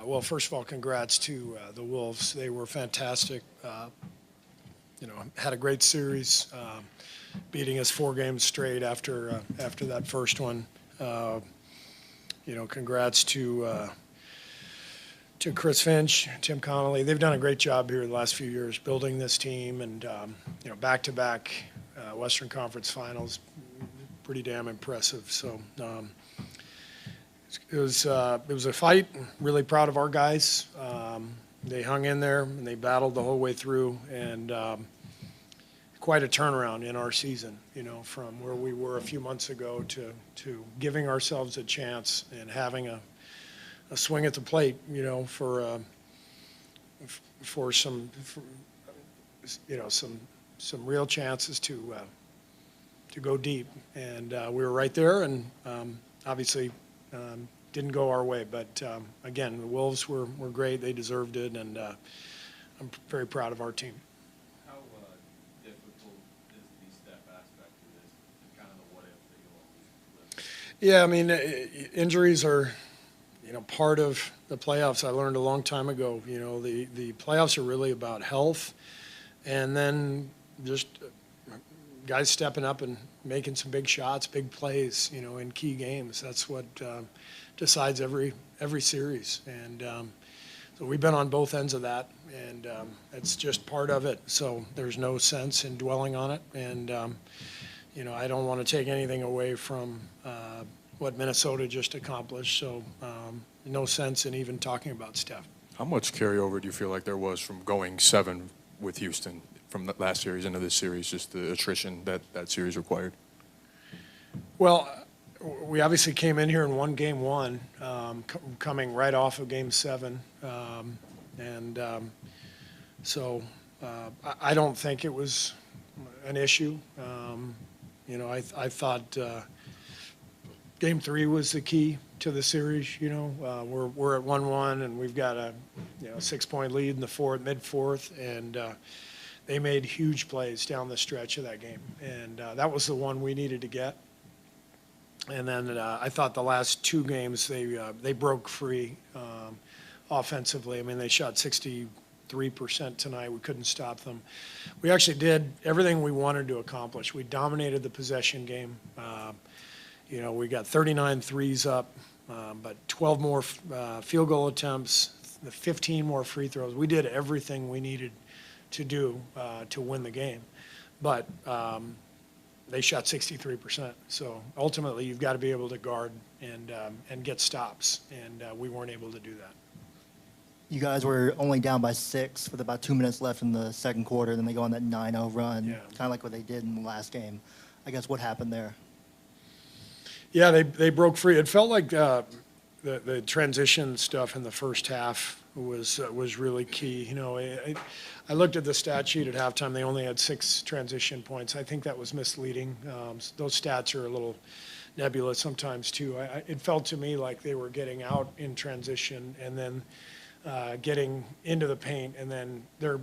Well, first of all, congrats to the Wolves. They were fantastic. Had a great series, beating us 4 games straight after that first one. Uh, Congrats to Chris Finch, Tim Connolly. They've done a great job here the last few years building this team, and back-to-back Western Conference Finals, pretty damn impressive. So. It was a fight. Really proud of our guys. They hung in there and they battled the whole way through, and quite a turnaround in our season. From where we were a few months ago to giving ourselves a chance and having a swing at the plate. For some real chances to go deep, and we were right there, and obviously. Didn't go our way, but again, the Wolves were great. They deserved it, and I'm very proud of our team. How difficult is the step aspect of this, and kind of the what if that you'll always live? Yeah, I mean, injuries are, part of the playoffs. I learned a long time ago. The playoffs are really about health, and then just guys stepping up and making some big shots, big plays, in key games. That's what decides every series. And so we've been on both ends of that, and it's just part of it. So there's no sense in dwelling on it. And, I don't want to take anything away from what Minnesota just accomplished. So no sense in even talking about Steph. How much carryover do you feel like there was from going 7 with Houston from the last series into this series, just the attrition that series required? Well, we obviously came in here and won Game 1, coming right off of Game 7. So I don't think it was an issue. I thought Game 3 was the key to the series. We're at 1-1, and we've got a 6-point lead in the mid-fourth, and they made huge plays down the stretch of that game, and that was the one we needed to get. And then I thought the last 2 games they broke free offensively. I mean, they shot 63% tonight. We couldn't stop them. We actually did everything we wanted to accomplish. We dominated the possession game. We got 39 threes up, but 12 more field goal attempts, 15 more free throws. We did everything we needed to do to win the game. But they shot 63%. So ultimately, you've got to be able to guard and get stops, and we weren't able to do that. You guys were only down by 6 with about 2 minutes left in the second quarter. Then they go on that 9-0 run, kind of like what they did in the last game. I guess what happened there? Yeah, they broke free. It felt like the transition stuff in the first half was really key. I looked at the stat sheet at halftime. They only had 6 transition points. I think that was misleading. Those stats are a little nebulous sometimes too. It felt to me like they were getting out in transition and then getting into the paint, and then their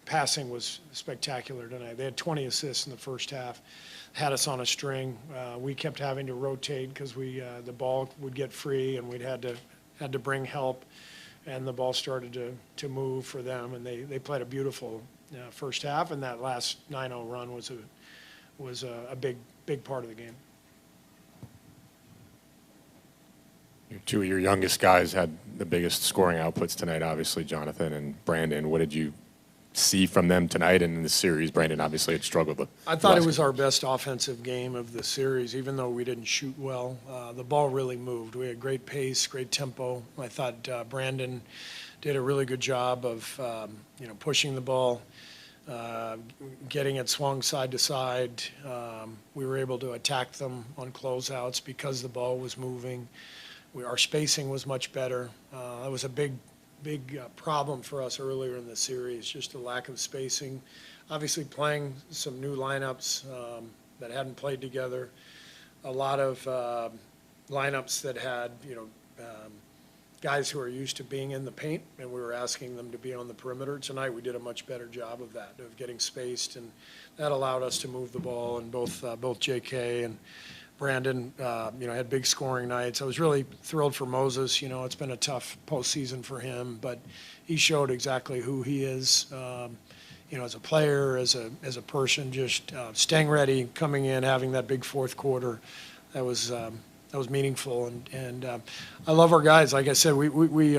passing was spectacular tonight. They had 20 assists in the first half, had us on a string. We kept having to rotate because the ball would get free, and we'd had to bring help, and the ball started to move for them, and they played a beautiful first half, and that last 9-0 run was a big part of the game. 2 of your youngest guys had the biggest scoring outputs tonight, obviously, Jonathan and Brandon. What did you see from them tonight and in the series? Brandon obviously had struggled. I thought it was our best offensive game of the series, even though we didn't shoot well. The ball really moved. We had great pace, great tempo. I thought Brandon did a really good job of pushing the ball, getting it swung side to side. We were able to attack them on closeouts because the ball was moving. Our spacing was much better. That was a big problem for us earlier in the series, just the lack of spacing. Obviously playing some new lineups that hadn't played together. A lot of lineups that had, guys who are used to being in the paint, and we were asking them to be on the perimeter. Tonight we did a much better job of that, of getting spaced, and that allowed us to move the ball. And both J.K. and Brandon, had big scoring nights. I was really thrilled for Moses. It's been a tough postseason for him, but he showed exactly who he is. As a player, as a person, just staying ready, coming in, having that big fourth quarter, that was meaningful. And I love our guys. Like I said, we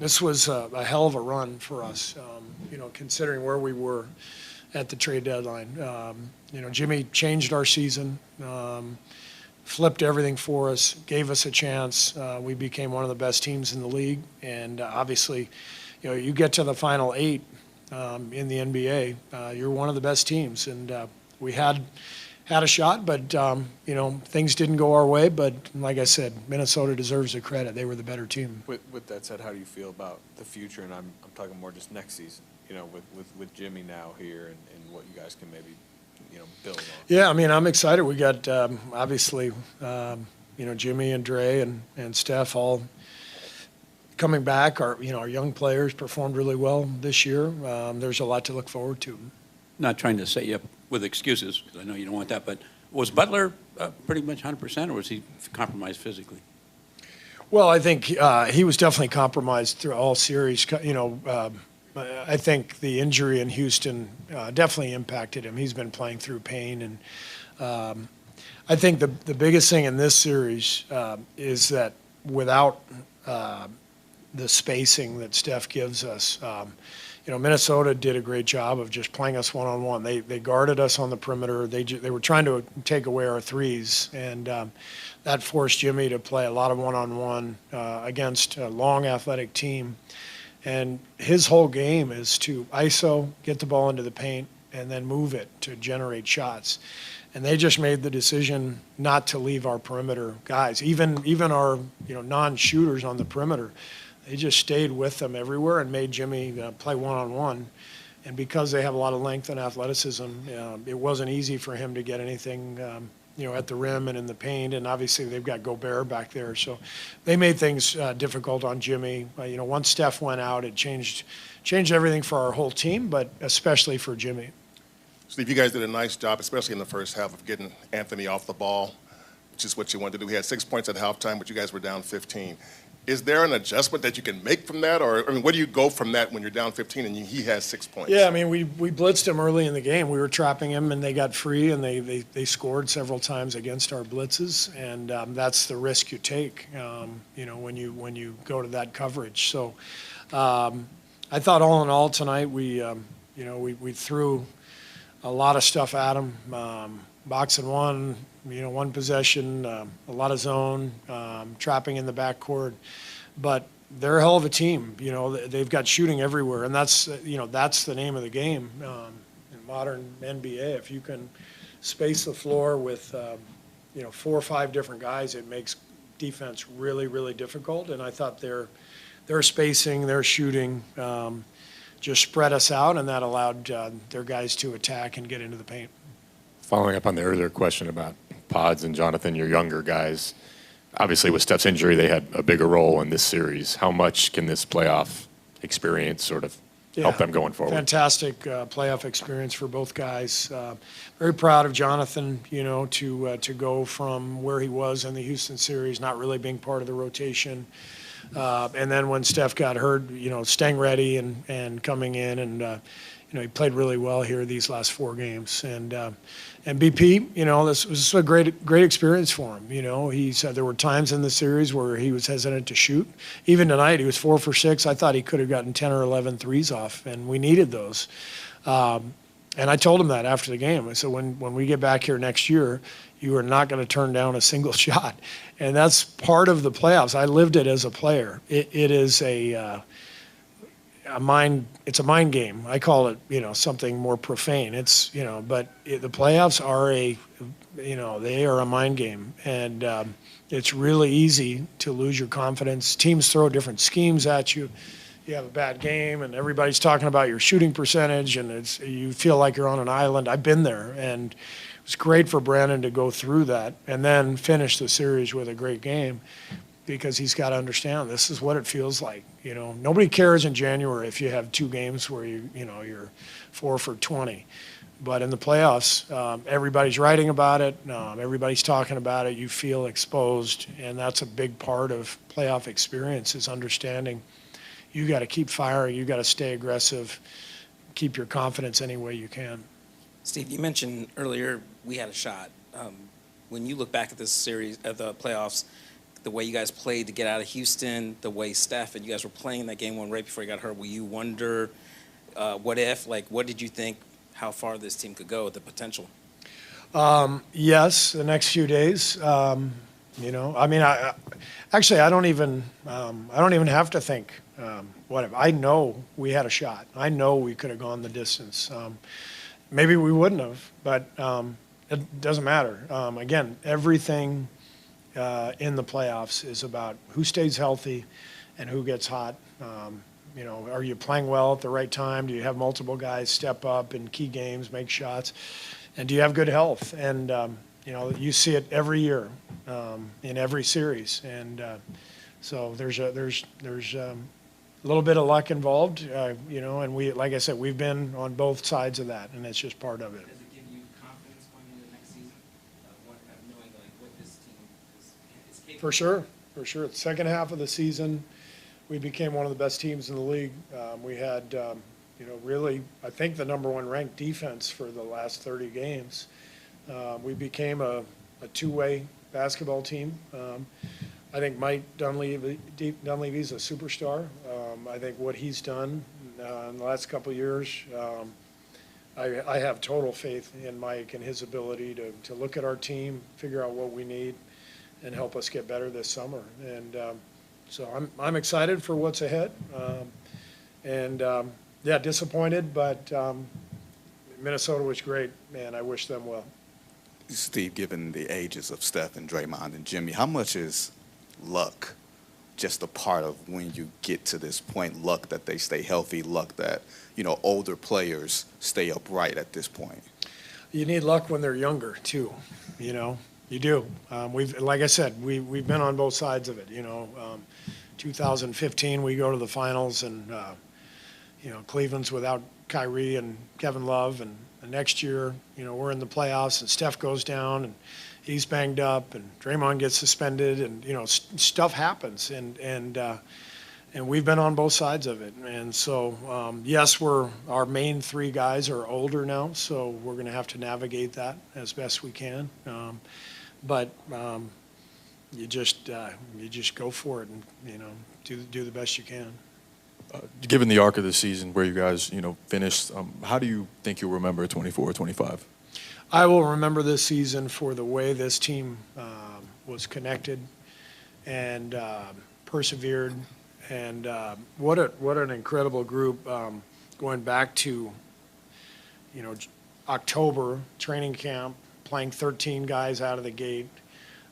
this was a hell of a run for us. Considering where we were at the trade deadline. Jimmy changed our season, flipped everything for us, gave us a chance. We became one of the best teams in the league, and obviously, you get to the final 8 in the NBA, you're one of the best teams, and we had a shot, but things didn't go our way. But like I said, Minnesota deserves the credit; they were the better team. With that said, how do you feel about the future? And I'm talking more just next season. With Jimmy now here and what you guys can maybe build on. Yeah, I'm excited. We got obviously Jimmy and Dre and Steph all coming back. Our young players performed really well this year. There's a lot to look forward to. Not trying to set you up with excuses, because I know you don't want that, but was Butler pretty much 100%, or was he compromised physically? Well, I think he was definitely compromised through all series. I think the injury in Houston definitely impacted him. He's been playing through pain, and I think the biggest thing in this series is that without the spacing that Steph gives us, Minnesota did a great job of just playing us one-on-one. They guarded us on the perimeter. They were trying to take away our threes, and that forced Jimmy to play a lot of one-on-one against a long athletic team. And his whole game is to ISO, get the ball into the paint, and then move it to generate shots. And they just made the decision not to leave our perimeter guys, even our non-shooters on the perimeter. They just stayed with them everywhere and made Jimmy play one-on-one. And because they have a lot of length and athleticism, it wasn't easy for him to get anything at the rim and in the paint, and obviously they've got Gobert back there. So they made things difficult on Jimmy. Once Steph went out, it changed everything for our whole team, but especially for Jimmy. Steve, you guys did a nice job, especially in the first half, of getting Anthony off the ball, which is what you wanted to do. He had 6 points at halftime, but you guys were down 15. Is there an adjustment that you can make from that? Or, where do you go from that when you're down 15 and he has 6 points? Yeah, we blitzed him early in the game. We were trapping him, and they got free, and they scored several times against our blitzes, and that's the risk you take, when you go to that coverage. So I thought all in all tonight we threw a lot of stuff at him, box and one, one possession, a lot of zone, trapping in the backcourt. But they're a hell of a team. They've got shooting everywhere, and that's the name of the game in modern NBA. If you can space the floor with 4 or 5 different guys, it makes defense really, really difficult. And I thought their spacing, their shooting just spread us out, and that allowed their guys to attack and get into the paint. Following up on the earlier question about Pods and Jonathan, your younger guys, obviously with Steph's injury, they had a bigger role in this series. How much can this playoff experience sort of help them going forward? Fantastic playoff experience for both guys. Very proud of Jonathan, to go from where he was in the Houston series, not really being part of the rotation. And then when Steph got hurt, staying ready and coming in, and he played really well here these last 4 games. And BP, this was a great experience for him. He said there were times in the series where he was hesitant to shoot. Even tonight, he was 4 for 6. I thought he could have gotten 10 or 11 threes off, and we needed those. And I told him that after the game. I said, when we get back here next year, you are not going to turn down a single shot. And that's part of the playoffs. I lived it as a player. It is it's a mind game. I call it, something more profane. It's, but the playoffs are they are a mind game. And it's really easy to lose your confidence. Teams throw different schemes at you. You have a bad game, and everybody's talking about your shooting percentage, and you feel like you're on an island. I've been there, and it was great for Brandon to go through that and then finish the series with a great game, because he's got to understand this is what it feels like. Nobody cares in January if you have 2 games where you're 4 for 20. But in the playoffs, everybody's writing about it, everybody's talking about it, you feel exposed, and that's a big part of playoff experience is understanding you got to keep firing, you got to stay aggressive, keep your confidence any way you can. Steve, you mentioned earlier we had a shot. When you look back at this series of the playoffs, the way you guys played to get out of Houston, the way Steph and you guys were playing that game one right before you got hurt, will you wonder what if? Like, what did you think how far this team could go, the potential? Yes, the next few days. You know, I mean, actually I don't even have to think what if. I know we had a shot. I know we could have gone the distance. Maybe we wouldn't have, but it doesn't matter. Again, everything in the playoffs is about who stays healthy and who gets hot. You know, are you playing well at the right time? Do you have multiple guys step up in key games, make shots? And do you have good health? And, you know, you see it every year in every series. And so there's a little bit of luck involved, you know, and we, like I said, we've been on both sides of that, and it's just part of it. Does it give you confidence going into next season of knowing like what this team is capable of? For sure, for sure. The second half of the season, we became one of the best teams in the league. We had, you know, really, I think the number one ranked defense for the last 30 games. We became a two-way basketball team. I think Mike Dunleavy's a superstar. I think what he's done in the last couple of years, I have total faith in Mike and his ability to look at our team, figure out what we need, and help us get better this summer. And so I'm excited for what's ahead. Yeah, disappointed, but Minnesota was great, and I wish them well. Steve, given the ages of Steph and Draymond and Jimmy, how much is luck just a part of when you get to this point? Luck that they stay healthy, luck that, you know, older players stay upright at this point? You need luck when they're younger, too, you know. You do. Like I said, we've been on both sides of it, you know. 2015, we go to the finals, and, you know, Cleveland's without Kyrie and Kevin Love, and the next year, you know, we're in the playoffs, and Steph goes down, and he's banged up, and Draymond gets suspended, and, you know, stuff happens, and we've been on both sides of it. And so, yes, our main three guys are older now, so we're going to have to navigate that as best we can. But you just go for it, and, you know, do the best you can. Given the arc of the season where you guys, you know, finished, how do you think you'll remember 24-25? I will remember this season for the way this team was connected and persevered, and what an incredible group. Going back to, you know, October training camp, playing 13 guys out of the gate,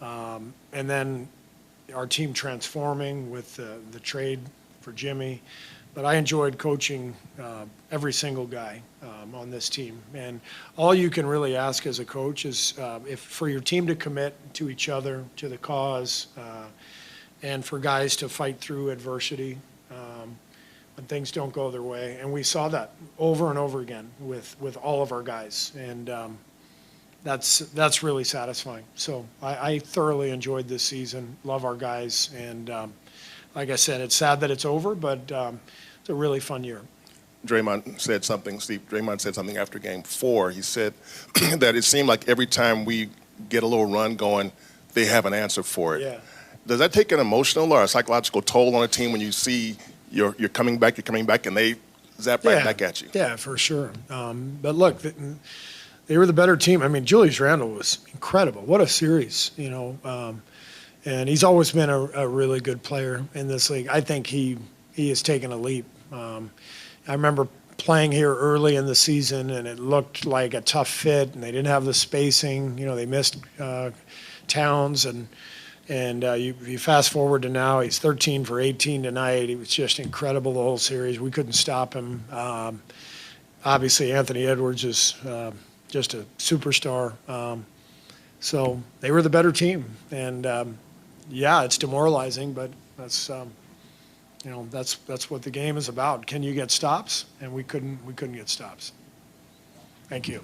and then our team transforming with the trade for Jimmy. But I enjoyed coaching every single guy on this team. And all you can really ask as a coach is if for your team to commit to each other, to the cause, and for guys to fight through adversity when things don't go their way. And we saw that over and over again with all of our guys. And that's really satisfying. So I thoroughly enjoyed this season, love our guys, and like I said, it's sad that it's over, but it's a really fun year. Draymond said something, Steve, Draymond said something after game 4. He said that it seemed like every time we get a little run going, they have an answer for it. Yeah. Does that take an emotional or a psychological toll on a team when you see you're coming back, and they zap right back at you? Yeah, for sure. But look, they were the better team. I mean, Julius Randle was incredible. What a series, you know. And he's always been a really good player in this league. I think he has taken a leap. I remember playing here early in the season, and it looked like a tough fit, and they didn't have the spacing. You know, they missed Towns, and you fast forward to now, he's 13 for 18 tonight. He was just incredible the whole series. We couldn't stop him. Obviously, Anthony Edwards is just a superstar. So they were the better team, and yeah, it's demoralizing, but that's you know, that's what the game is about. Can you get stops? And we couldn't get stops. Thank you.